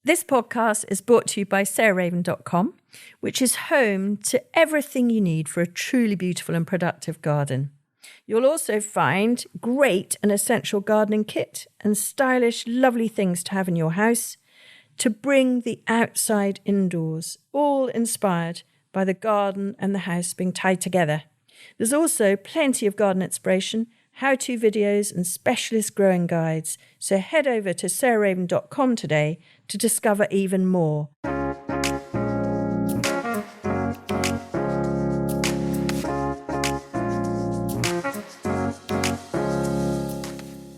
This podcast is brought to you by sarahraven.com, which is home to everything you need for a truly beautiful and productive garden. You'll also find great and essential gardening kit and stylish, lovely things to have in your house to bring the outside indoors, all inspired by the garden and the house being tied together. There's also plenty of garden inspiration, how-to videos and specialist growing guides. So head over to sarahraven.com today to discover even more.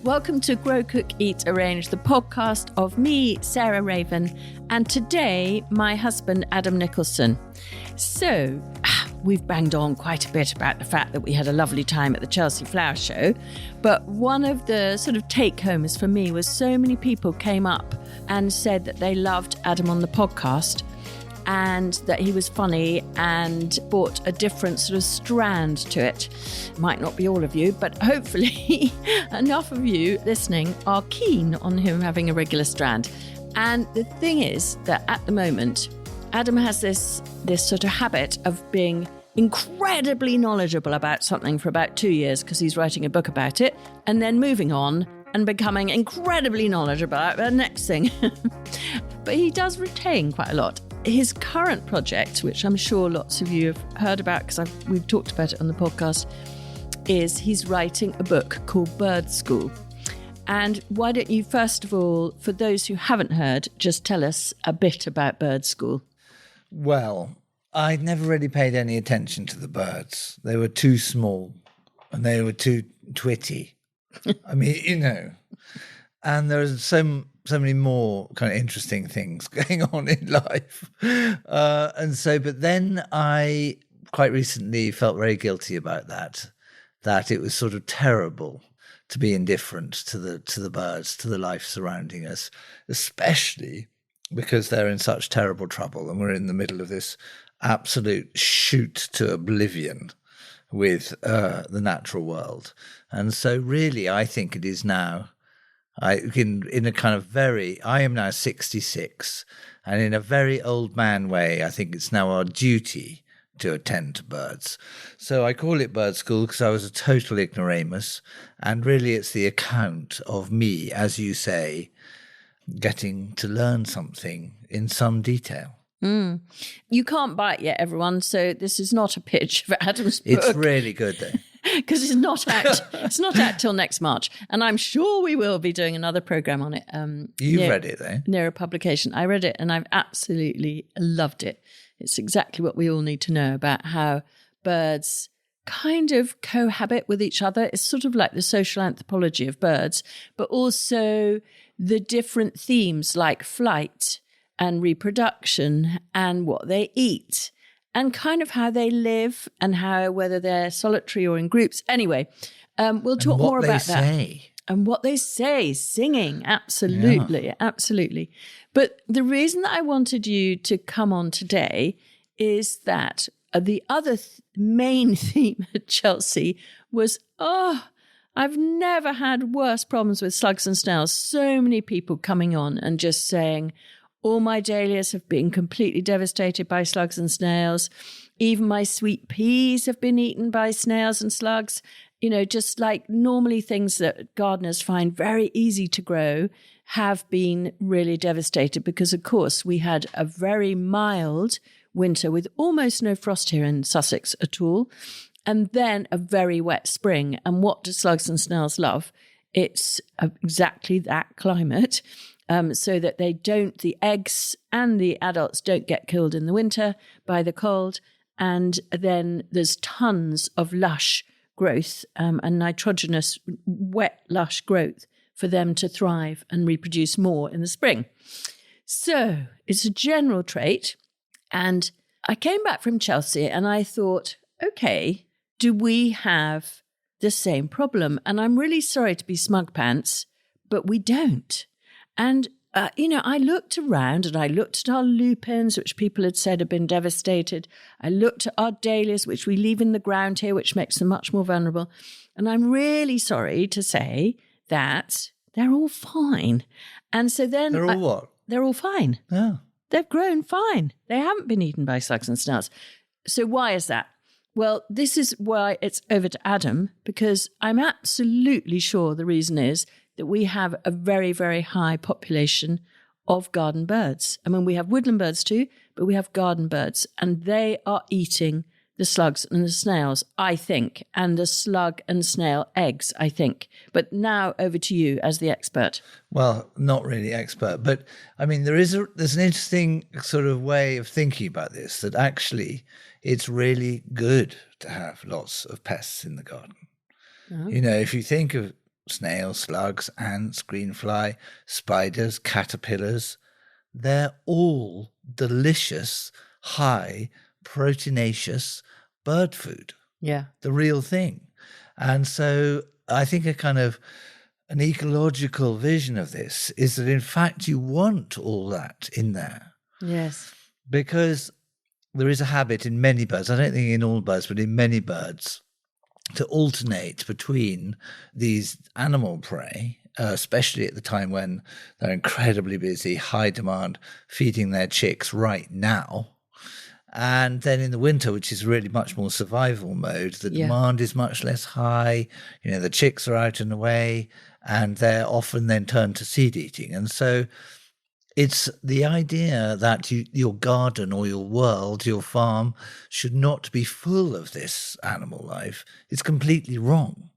Welcome to Grow, Cook, Eat, Arrange, the podcast of me, Sarah Raven, and today my husband, Adam Nicolson. So, we've banged on quite a bit about the fact that we had a lovely time at the Chelsea Flower Show, but one of the sort of take-homes for me was so many people came up and said that they loved Adam on the podcast and that he was funny and brought a different sort of strand to it. Might not be all of you, but hopefully enough of you listening are keen on him having a regular strand. And the thing is that at the moment, Adam has this sort of habit of being incredibly knowledgeable about something for about 2 years because he's writing a book about it, and then moving on and becoming incredibly knowledgeable about the next thing. But he does retain quite a lot. His current project, which I'm sure lots of you have heard about because we've talked about it on the podcast, is he's writing a book called Bird School. And why don't you, first of all, for those who haven't heard, just tell us a bit about Bird School? Well, I never really paid any attention to the birds. They were too small and they were too twitty. I mean, you know, and there's so many more kind of interesting things going on in life. But then I quite recently felt very guilty about that it was sort of terrible to be indifferent to the birds, to the life surrounding us, especially because they're in such terrible trouble and we're in the middle of this absolute shoot to oblivion with the natural world. And so really I think it is now, I am now 66, and in a very old man way, I think it's now our duty to attend to birds. So I call it Bird School because I was a total ignoramus, and really it's the account of me, as you say, getting to learn something in some detail. You can't buy it yet, everyone, so this is not a pitch for Adam's book. It's really good, though. Because it's not out till next March, and I'm sure we will be doing another program on it. You've read it, though? Near a publication. I read it, and I've absolutely loved it. It's exactly what we all need to know about how birds kind of cohabit with each other. It's sort of like the social anthropology of birds, but also the different themes like flight and reproduction and what they eat and kind of how they live and how, whether they're solitary or in groups. Anyway, we'll talk more about that. And what they say, singing, absolutely, yeah. Absolutely. But the reason that I wanted you to come on today is that the other main theme at Chelsea was, I've never had worse problems with slugs and snails. So many people coming on and just saying, all my dahlias have been completely devastated by slugs and snails. Even my sweet peas have been eaten by snails and slugs. You know, just like normally things that gardeners find very easy to grow have been really devastated because, of course, we had a very mild winter with almost no frost here in Sussex at all, and then a very wet spring. And what do slugs and snails love? It's exactly that climate. So that the eggs and the adults don't get killed in the winter by the cold. And then there's tons of lush growth and nitrogenous, wet, lush growth for them to thrive and reproduce more in the spring. So it's a general trait. And I came back from Chelsea and I thought, okay, do we have the same problem? And I'm really sorry to be smug pants, but we don't. And, I looked around and I looked at our lupins, which people had said had been devastated. I looked at our dahlias, which we leave in the ground here, which makes them much more vulnerable. And I'm really sorry to say that they're all fine. And so then... They're all what? they're all fine. Yeah. They've grown fine. They haven't been eaten by slugs and snails. So why is that? Well, this is why it's over to Adam, because I'm absolutely sure the reason is that we have a very, very high population of garden birds. I mean, we have woodland birds too, but we have garden birds, and they are eating the slugs and the snails, I think, and the slug and snail eggs, I think. But now over to you as the expert. Well, not really expert, but I mean, there's an interesting sort of way of thinking about this, that actually it's really good to have lots of pests in the garden. Oh. You know, if you think of snails, slugs, ants, greenfly, spiders, caterpillars, they're all delicious, high, proteinaceous bird food. Yeah. The real thing. And so I think a kind of an ecological vision of this is that in fact you want all that in there. Yes. Because there is a habit in many birds, I don't think in all birds, but in many birds, to alternate between these animal prey, especially at the time when they're incredibly busy, high demand, feeding their chicks right now. And then in the winter, which is really much more survival mode, the demand is much less high. You know, the chicks are out and away, and they're often then turned to seed eating. And so it's the idea that your garden or your world, your farm, should not be full of this animal life. It's completely wrong.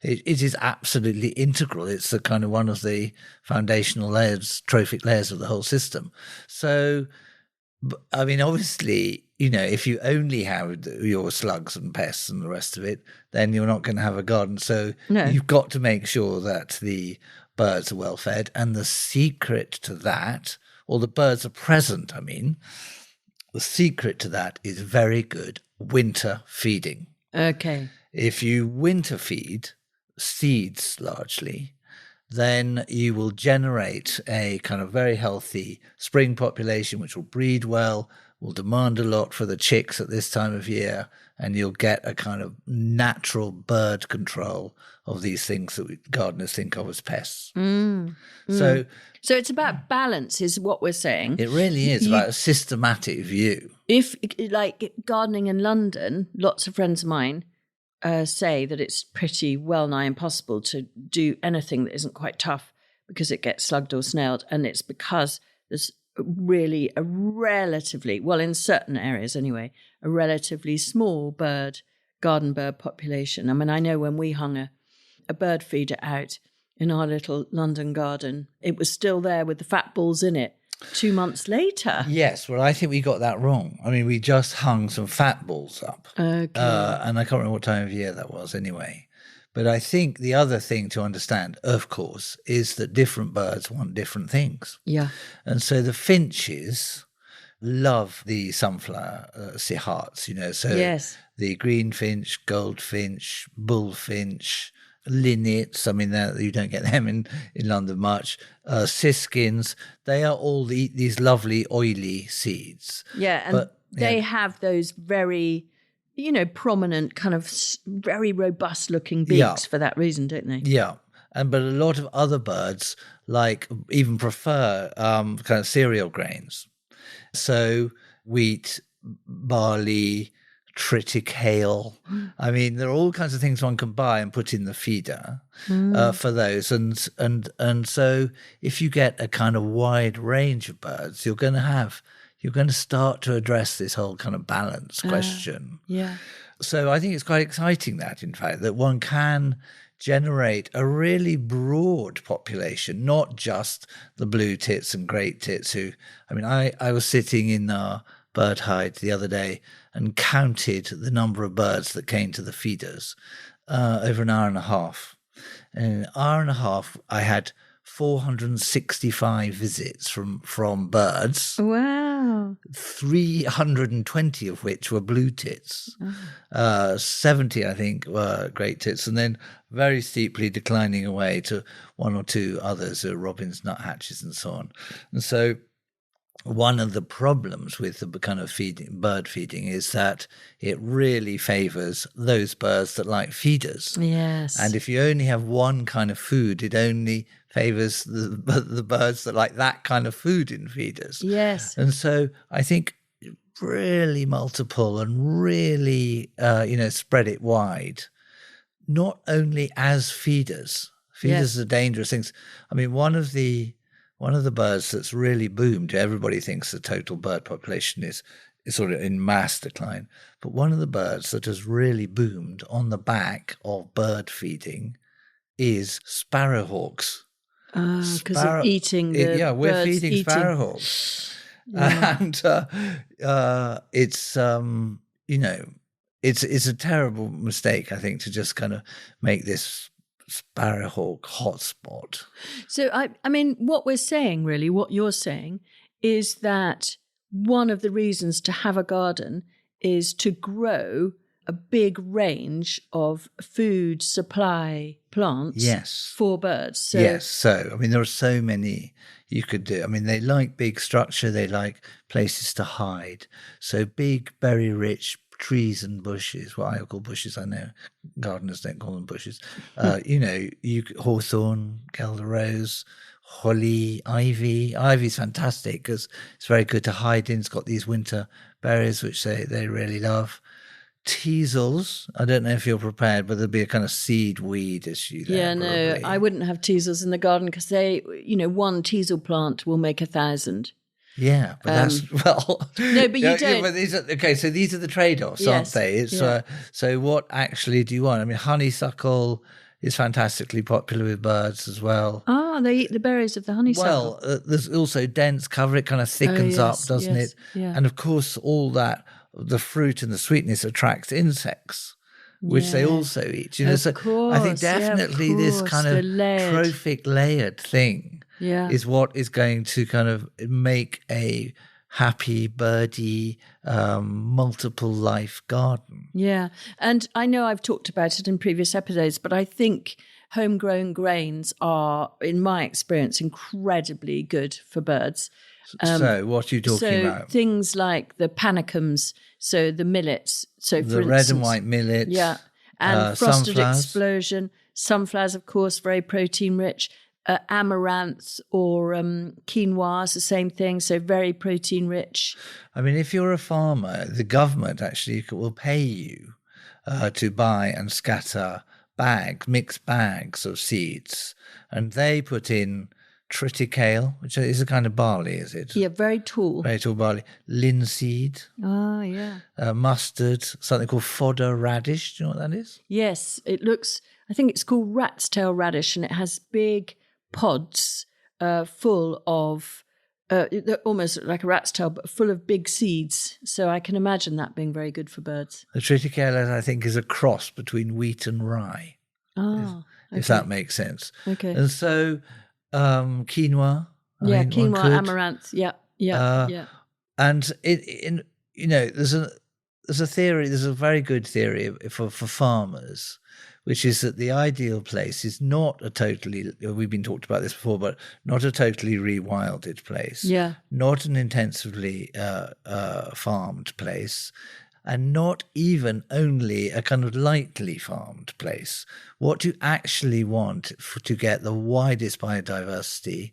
It is absolutely integral. It's the kind of one of the foundational layers, trophic layers of the whole system. So, I mean, obviously, you know, if you only have your slugs and pests and the rest of it, then you're not going to have a garden. So you've got to make sure that the birds are well fed. And the secret to that, or the birds are present, I mean, the secret to that is very good winter feeding. Okay. If you winter feed seeds largely, then you will generate a kind of very healthy spring population, which will breed well, will demand a lot for the chicks at this time of year, and you'll get a kind of natural bird control of these things that gardeners think of as pests. So it's about balance is what we're saying. It really is about a systematic view. If, like gardening in London, lots of friends of mine say that it's pretty well nigh impossible to do anything that isn't quite tough because it gets slugged or snailed. And it's because there's really a relatively, well, in certain areas anyway, a relatively small garden bird population. I mean, I know when we hung a bird feeder out in our little London garden, it was still there with the fat balls in it 2 months later. Yes, well, I think we got that wrong. I mean, we just hung some fat balls up. Okay. And I can't remember what time of year that was anyway. But I think the other thing to understand, of course, is that different birds want different things. Yeah. And so the finches love the sunflower hearts, you know. So yes. The greenfinch, goldfinch, bullfinch, linnets, I mean, you don't get them in London much, siskins, they are all these lovely oily seeds. Yeah, and they have those very, prominent kind of very robust looking beaks for that reason, don't they? Yeah, but a lot of other birds even prefer kind of cereal grains. So wheat, barley, triticale. I mean, there are all kinds of things one can buy and put in the feeder for those. And so if you get a kind of wide range of birds, you're going to start to address this whole kind of balance question. Yeah. So I think it's quite exciting that one can generate a really broad population, not just the blue tits and great tits I was sitting in our bird hide the other day and counted the number of birds that came to the feeders over an hour and a half. And in an hour and a half, I had 465 visits from birds. Wow. 320 of which were blue tits. 70, I think, were great tits, and then very steeply declining away to one or two others, robins, nuthatches, and so on. And so one of the problems with the kind of bird feeding is that it really favors those birds that like feeders. Yes. And if you only have one kind of food, it only favors the birds that like that kind of food in feeders. Yes. And so I think really multiple and really, spread it wide, not only as feeders. Feeders are dangerous things. I mean, one of the birds that's really boomed, everybody thinks the total bird population is sort of in mass decline, but one of the birds that has really boomed on the back of bird feeding is sparrowhawks. Because of eating the we're birds feeding eating. sparrowhawks. Yeah. And it's a terrible mistake, I think, to just kind of make this sparrowhawk hotspot. So, I mean, what we're saying, really, what you're saying is that one of the reasons to have a garden is to grow a big range of food supply plants for birds. So, I mean, there are so many you could do. I mean, they like big structure. They like places to hide. So big, berry-rich trees and bushes, what I call bushes. I know gardeners don't call them bushes. Hawthorn, Gelder rose, holly, ivy. Ivy's fantastic because it's very good to hide in. It's got these winter berries, which they really love. Teasels, I don't know if you're prepared, but there'll be a kind of seed weed issue there. Yeah, no, I wouldn't have teasels in the garden because one teasel plant will make 1,000. Yeah, but that's no, but you don't. Yeah, but so these are the trade-offs, aren't they? It's so what actually do you want? I mean, honeysuckle is fantastically popular with birds as well. They eat the berries of the honeysuckle. Well, there's also dense cover; it kind of thickens up, doesn't it? Yeah. And of course, all that the fruit and the sweetness attracts insects, which they also eat. Of course, I think definitely this kind of trophic layered thing is what is going to kind of make a happy, birdy, multiple life garden. Yeah. And I know I've talked about it in previous episodes, but I think homegrown grains are, in my experience, incredibly good for birds. So what are you talking about? Things like the panicums, so the millets. So the red and white millets. Yeah. And frosted sunflowers. Explosion. Sunflowers, of course, very protein rich. Amaranth or quinoa is the same thing, so very protein rich. I mean, if you're a farmer, the government actually will pay you to buy and scatter mixed bags of seeds, and they put in triticale, which is a kind of barley, is it? Yeah, very tall. Very tall barley. Linseed. Oh, yeah. Mustard, something called fodder radish. Do you know what that is? Yes, I think it's called rat's tail radish, and it has big pods full of, almost like a rat's tail, but full of big seeds. So I can imagine that being very good for birds. The triticale, I think, is a cross between wheat and rye. Oh, if that makes sense. Okay. And so quinoa. Quinoa, amaranth. Yeah. And there's a theory. There's a very good theory for farmers, which is that the ideal place is not a totally, we've been talked about this before, but not a totally rewilded place. Yeah. Not an intensively farmed place, and not even only a kind of lightly farmed place. What you actually want to get the widest biodiversity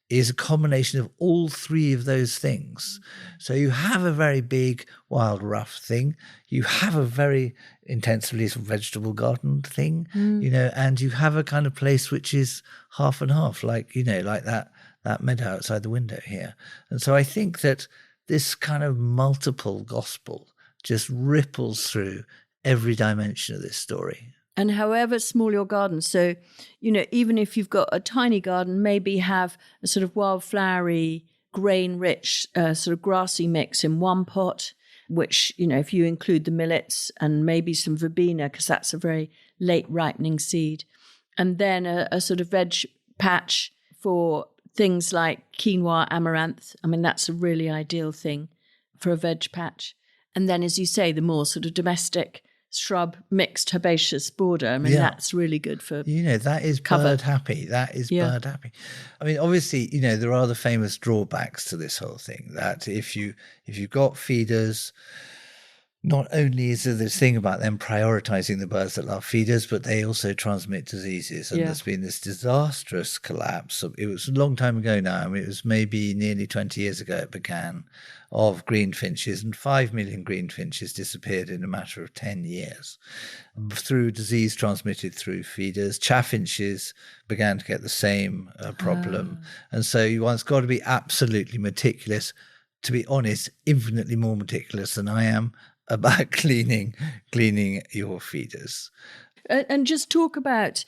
is a combination of all three of those things. So you have a very big, wild, rough thing. You have a very intensively vegetable garden thing, and you have a kind of place which is half and half, like that meadow outside the window here. And so I think that this kind of multiple gospel just ripples through every dimension of this story. And however small your garden, so, even if you've got a tiny garden, maybe have a sort of wildflowery, grain-rich, sort of grassy mix in one pot, which, if you include the millets and maybe some verbena, because that's a very late ripening seed, and then a sort of veg patch for things like quinoa, amaranth. I mean, that's a really ideal thing for a veg patch. And then, as you say, the more sort of domestic shrub mixed herbaceous border. I mean, that's really good for that is cover. bird happy. That is bird happy. I mean, obviously, there are the famous drawbacks to this whole thing, that if you've got feeders, not only is there this thing about them prioritizing the birds that love feeders, but they also transmit diseases. And there's been this disastrous collapse. It was a long time ago now. I mean, it was maybe nearly 20 years ago it began, of greenfinches, and 5 million greenfinches disappeared in a matter of 10 years through disease transmitted through feeders. Chaffinches began to get the same problem. And so one's got to be absolutely meticulous, to be honest, infinitely more meticulous than I am, about cleaning your feeders. And just talk about,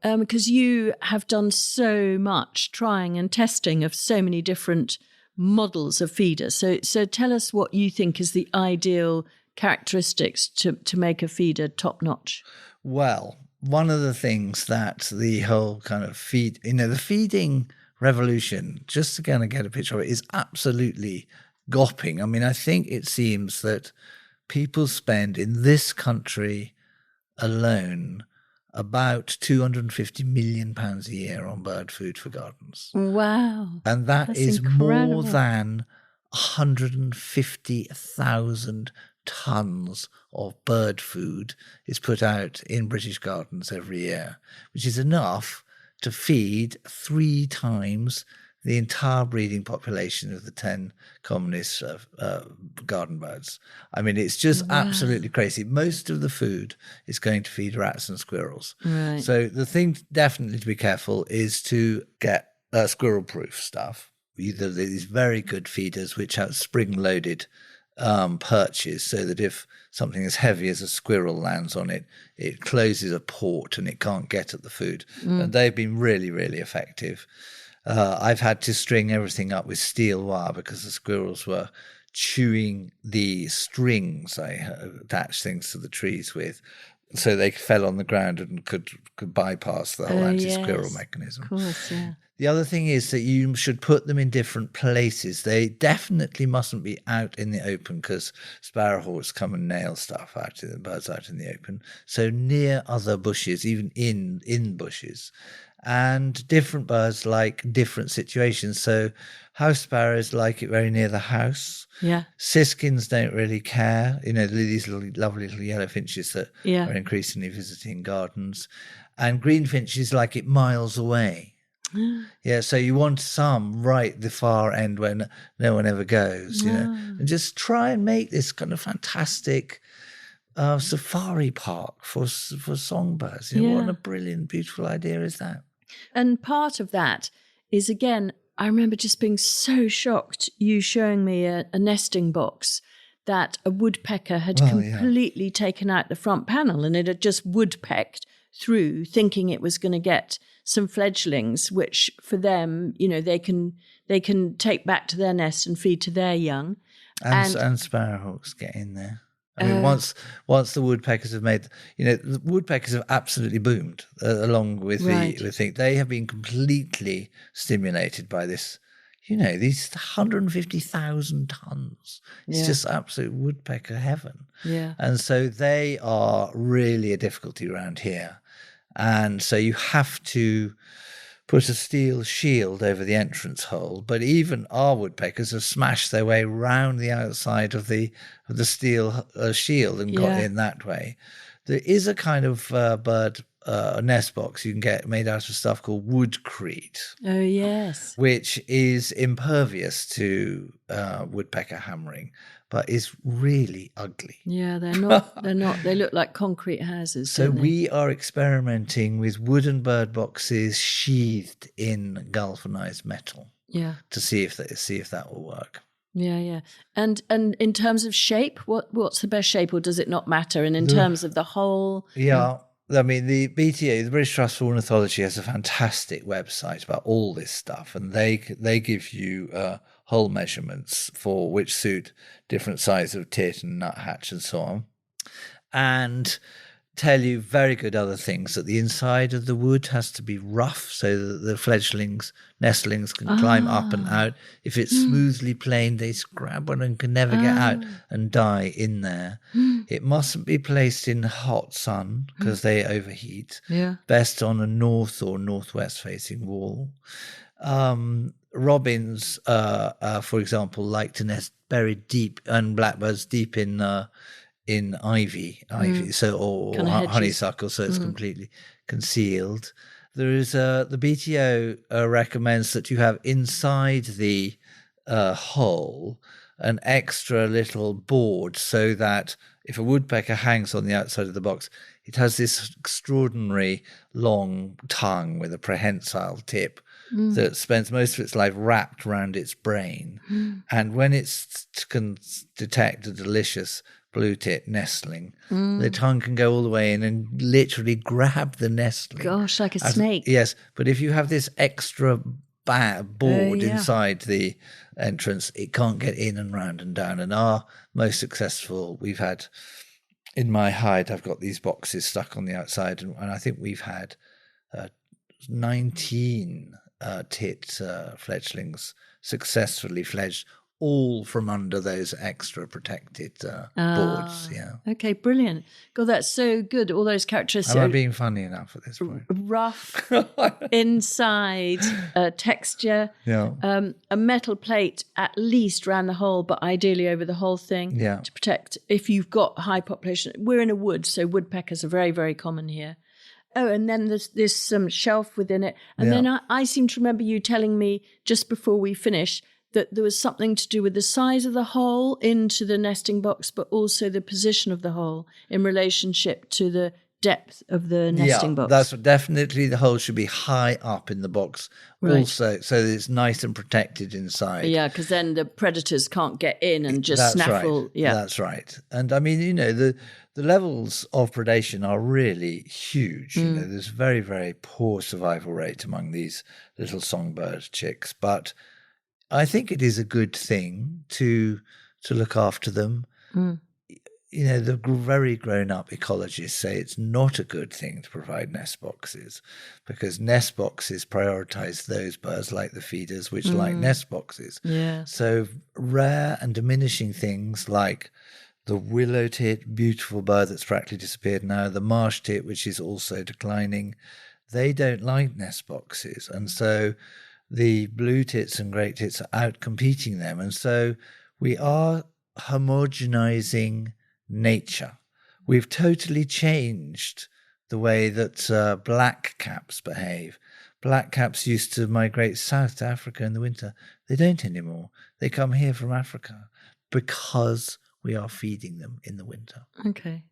because you have done so much trying and testing of so many different models of feeders. So tell us what you think is the ideal characteristics to make a feeder top notch. Well, one of the things that the whole kind of the feeding revolution, just to kind of get a picture of it, is absolutely gopping. I mean, I think it seems that people spend in this country alone about £250 million a year on bird food for gardens. Wow. And that's incredible. more than 150,000 tons of bird food is put out in British gardens every year, which is enough to feed 3 times the entire breeding population of the 10 commonest garden birds. I mean, it's just absolutely crazy. Most of the food is going to feed rats and squirrels. Right. So the thing definitely to be careful is to get squirrel-proof stuff. Either these very good feeders which have spring-loaded perches, so that if something as heavy as a squirrel lands on it, it closes a port and it can't get at the food. And they've been really, really effective. I've had to string everything up with steel wire because the squirrels were chewing the strings I attached things to the trees with, so they fell on the ground and could bypass the whole anti-squirrel mechanism. Of course, yeah. The other thing is that you should put them in different places. They definitely mustn't be out in the open, because sparrowhawks come and nail stuff birds out in the open. So near other bushes, even in bushes. And different birds like different situations. So house sparrows like it very near the house. Yeah. Siskins don't really care. These lovely little yellow finches that are increasingly visiting gardens. And greenfinches like it miles away. Yeah, so you want some right the far end where no one ever goes, and just try and make this kind of fantastic safari park for songbirds. What a brilliant, beautiful idea is that? And part of that is, again, I remember just being so shocked, you showing me a nesting box that a woodpecker had completely taken out the front panel, and it had just woodpecked through, thinking it was going to get some fledglings, which for them, they can take back to their nest and feed to their young. And sparrowhawks get in there. I mean, once the woodpeckers have made, the woodpeckers have absolutely boomed along with the thing. They have been completely stimulated by this, these 150,000 tons. It's just absolute woodpecker heaven. Yeah. And so they are really a difficulty around here. And so you have to put a steel shield over the entrance hole. But even our woodpeckers have smashed their way round the outside of the steel shield and got in that way. There is a kind of bird nest box you can get made out of stuff called woodcrete. Oh, yes. Which is impervious to woodpecker hammering, but is really ugly. Yeah, they're not. They look like concrete houses. So we are experimenting with wooden bird boxes sheathed in galvanized metal. Yeah. To see if that will work. Yeah, yeah. And in terms of shape, what's the best shape, or does it not matter? And in terms of the whole? Yeah. I mean, the BTA, the British Trust for Ornithology, has a fantastic website about all this stuff, and they give you hole measurements for which suit different sizes of tit and nuthatch and so on. And tell you very good other things, that the inside of the wood has to be rough so that the nestlings can climb up and out. If it's smoothly planed, they scrab one and can never get out and die in there. It mustn't be placed in hot sun because they overheat. Yeah. Best on a north or northwest facing wall. Robins, for example, like to nest buried deep, and blackbirds deep in ivy, so or Kind of hedges. honeysuckle, so it's completely concealed. There is the BTO recommends that you have inside the hole an extra little board, so that if a woodpecker hangs on the outside of the box, it has this extraordinary long tongue with a prehensile tip that spends most of its life wrapped around its brain. And when it can detect a delicious blue tit nestling, the tongue can go all the way in and literally grab the nestling. Gosh, like a snake. Yes, but if you have this extra board inside the entrance, it can't get in and round and down. And our most successful, we've had, in my hide, I've got these boxes stuck on the outside, and I think we've had 19 tit fledglings successfully fledged, all from under those extra protected boards. Yeah. Okay, brilliant. God, that's so good. All those characteristics. Am I being funny enough at this point? Rough, inside, texture. Yeah. A metal plate at least around the hole, but ideally over the whole thing to protect if you've got high population. We're in a wood, so woodpeckers are very, very common here. Oh, and then there's some shelf within it. And then I seem to remember you telling me just before we finished that there was something to do with the size of the hole into the nesting box, but also the position of the hole in relationship to the depth of the nesting box. That's definitely, the hole should be high up in the box also, so that it's nice and protected inside. Yeah, because then the predators can't get in and just snaffle. Right. Yeah, that's right. And I mean, the levels of predation are really huge. There's very, very poor survival rate among these little songbird chicks, but I think it is a good thing to look after them. The very grown-up ecologists say it's not a good thing to provide nest boxes, because nest boxes prioritize those birds like the feeders, which like nest boxes. Yeah. So rare and diminishing things like the willow tit, beautiful bird that's practically disappeared now, the marsh tit, which is also declining, they don't like nest boxes. And so the blue tits and great tits are out competing them. And so we are homogenizing nature. We've totally changed the way that black caps behave. Black caps used to migrate south to Africa in the winter. They don't anymore. They come here from Africa because we are feeding them in the winter. Okay.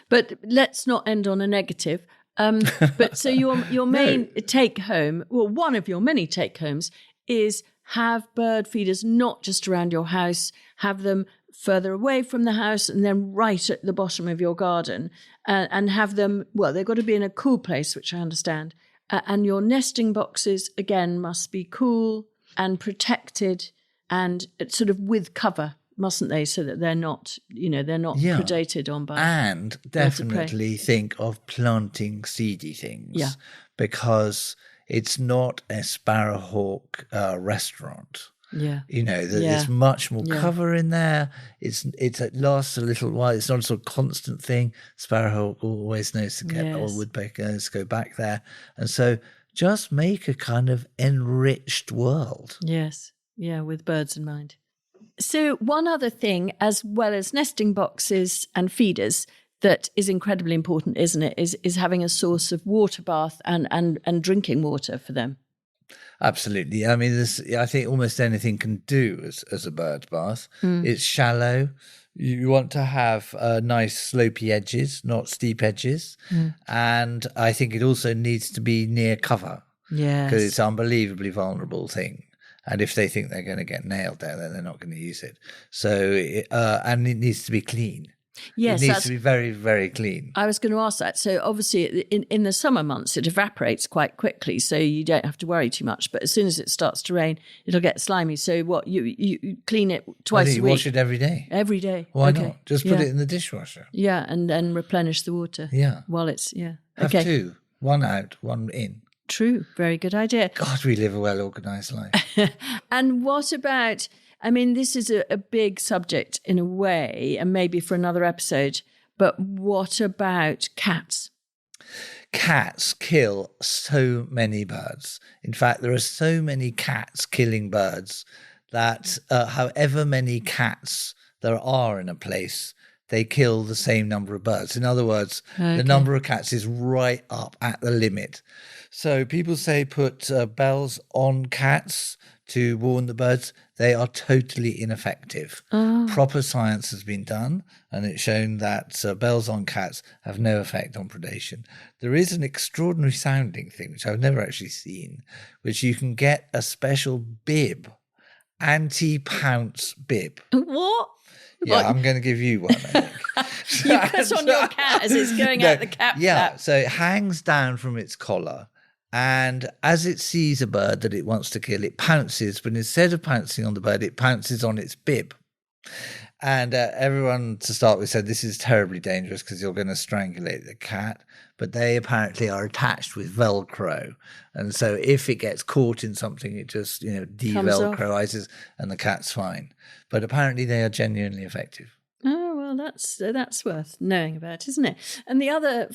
But let's not end on a negative. But so your main take home, well, one of your many take homes is have bird feeders not just around your house, have them further away from the house and then right at the bottom of your garden, and have them, well, they've got to be in a cool place, which I understand. And your nesting boxes, again, must be cool and protected and sort of with cover, mustn't they? So that they're not predated on by. And definitely think of planting seedy things. Yeah. Because it's not a sparrowhawk restaurant. Yeah. There's much more cover in there. It lasts a little while. It's not a sort of constant thing. Sparrowhawk always knows to get, or woodpecker knows to go back there. And so just make a kind of enriched world. Yes. Yeah, with birds in mind. So one other thing, as well as nesting boxes and feeders, that is incredibly important, isn't it, is having a source of water bath and drinking water for them. Absolutely. I mean, I think almost anything can do as a bird bath. It's shallow. You want to have nice slopey edges, not steep edges. And I think it also needs to be near cover. Yes. Because it's an unbelievably vulnerable thing. And if they think they're going to get nailed down there, they're not going to use it. So, and it needs to be clean. Yes, it needs to be very, very clean. I was going to ask that. So obviously in the summer months, it evaporates quite quickly, so you don't have to worry too much. But as soon as it starts to rain, it'll get slimy. So what, you clean it twice a You week? wash it every day. Every day. Why not? Just put it in the dishwasher. Yeah, and then replenish the water. Yeah. While it's, Have two. One out, one in. True. Very good idea. God, we live a well-organised life. And what about, I mean, this is a big subject in a way, and maybe for another episode, but what about cats? Cats kill so many birds. In fact, there are so many cats killing birds that however many cats there are in a place, they kill the same number of birds. In other words, the number of cats is right up at the limit. So people say put bells on cats to warn the birds. They are totally ineffective. Proper science has been done, and it's shown that bells on cats have no effect on predation. There is an extraordinary sounding thing, which I've never actually seen, which you can get a special bib, anti-pounce bib. What? Yeah, I'm going to give you one, I think. You put on your cat as it's going out the cat flap. So it hangs down from its collar, and as it sees a bird that it wants to kill, it pounces, but instead of pouncing on the bird, it pounces on its bib. And everyone to start with said this is terribly dangerous because you're going to strangulate the cat, but they apparently are attached with Velcro. And so if it gets caught in something, it just, de-Velcroizes and the cat's fine. But apparently they are genuinely effective. Oh, well, that's worth knowing about, isn't it? And the other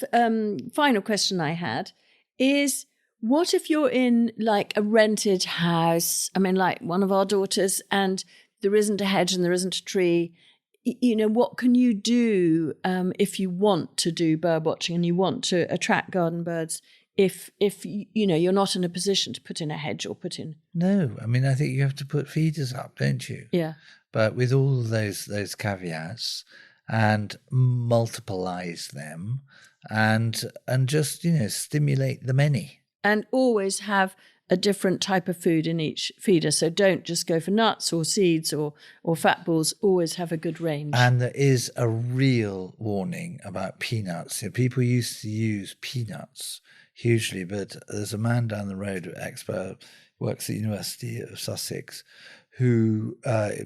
final question I had is, what if you're in like a rented house? I mean, like one of our daughters, and there isn't a hedge and there isn't a tree. What can you do if you want to do bird watching and you want to attract garden birds? If you're not in a position to put in a hedge or put in. No, I mean, I think you have to put feeders up, don't you? Yeah. But with all those caveats, and multiplize them, and just stimulate the many. And always have a different type of food in each feeder. So don't just go for nuts or seeds or fat balls. Always have a good range. And there is a real warning about peanuts. People used to use peanuts hugely, but there's a man down the road, expert, works at the University of Sussex, who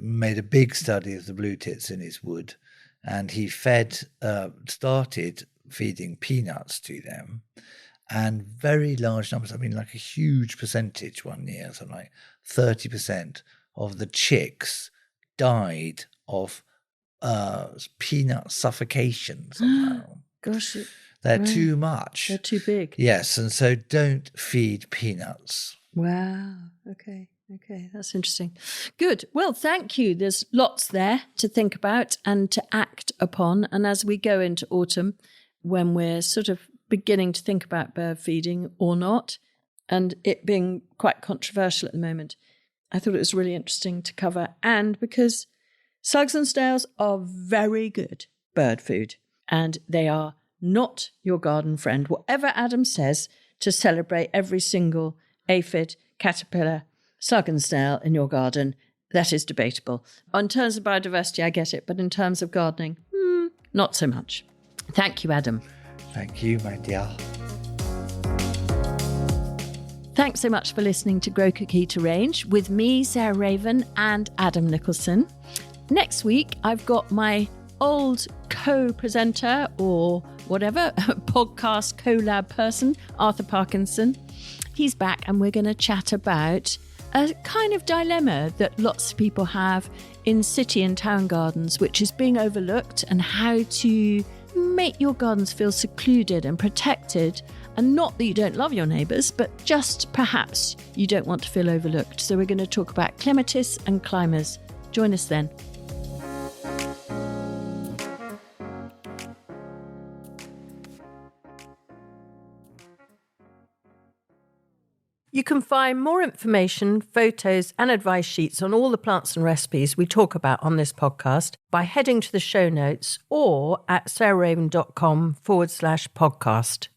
made a big study of the blue tits in his wood, and he started feeding peanuts to them. And very large numbers, I mean, like a huge percentage one year, something like 30% of the chicks died of peanut suffocation somehow. Gosh. They're too much. They're too big. Yes, and so don't feed peanuts. Wow. Okay, that's interesting. Good. Well, thank you. There's lots there to think about and to act upon. And as we go into autumn, when we're sort of beginning to think about bird feeding or not, and it being quite controversial at the moment, I thought it was really interesting to cover. And because slugs and snails are very good bird food, and they are not your garden friend, whatever Adam says, to celebrate every single aphid, caterpillar, slug and snail in your garden, that is debatable. In terms of biodiversity, I get it, but in terms of gardening, not so much. Thank you, Adam. Thank you, my dear. Thanks so much for listening to Grow Cook Eat Arrange with me, Sarah Raven, and Adam Nicolson. Next week, I've got my old co-presenter or whatever, podcast collab person, Arthur Parkinson. He's back and we're going to chat about a kind of dilemma that lots of people have in city and town gardens, which is being overlooked, and how to make your gardens feel secluded and protected. And not that you don't love your neighbours, but just perhaps you don't want to feel overlooked. So we're going to talk about clematis and climbers. Join us then. You can find more information, photos and advice sheets on all the plants and recipes we talk about on this podcast by heading to the show notes or at sarahraven.com/podcast.